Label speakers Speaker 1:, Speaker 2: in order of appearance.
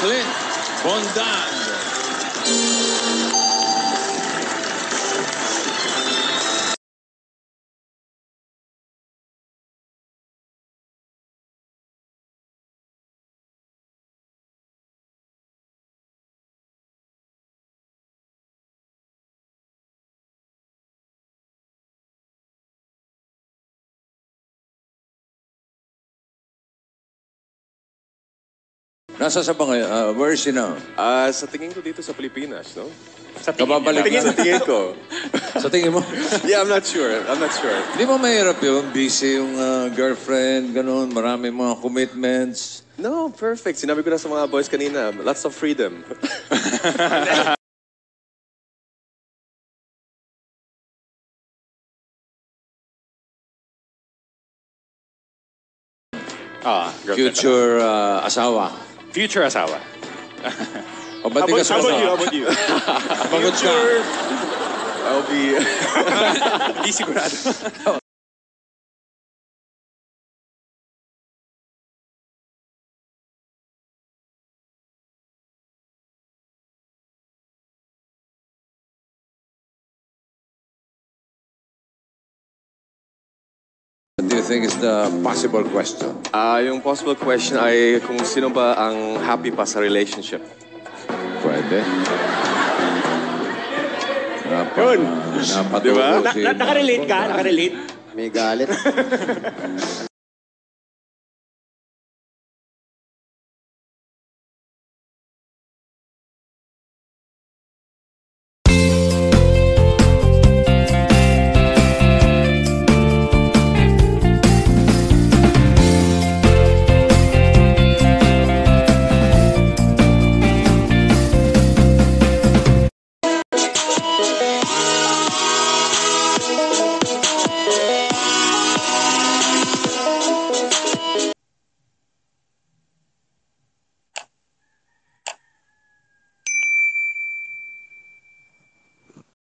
Speaker 1: Clint Bondan. Nasa sa ba ngayon? Where is he now?
Speaker 2: Sa tingin ko dito sa Pilipinas, no?
Speaker 3: Sa tingin
Speaker 2: Sa tingin ko.
Speaker 1: Sa tingin mo?
Speaker 2: Yeah, I'm not sure. I'm not sure.
Speaker 1: Hindi mo mahirap yun? Busy yung girlfriend, ganun, marami mga commitments.
Speaker 2: No, perfect. Sinabi ko na sa mga boys kanina, lots of freedom.
Speaker 1: Future asawa.
Speaker 3: Future asawa.
Speaker 1: O ba't di ka
Speaker 3: How about you? How about you?
Speaker 1: Pagod ka.
Speaker 2: I'll be...
Speaker 3: Di sigurado.
Speaker 1: What do you think is the possible question?
Speaker 2: Yung possible question ay kung sino ba ang happy pa sa relationship.
Speaker 1: Pwede.
Speaker 3: Yun.
Speaker 1: Napatuloy
Speaker 3: Nakarelate ka? Nakarelate?
Speaker 4: May galit.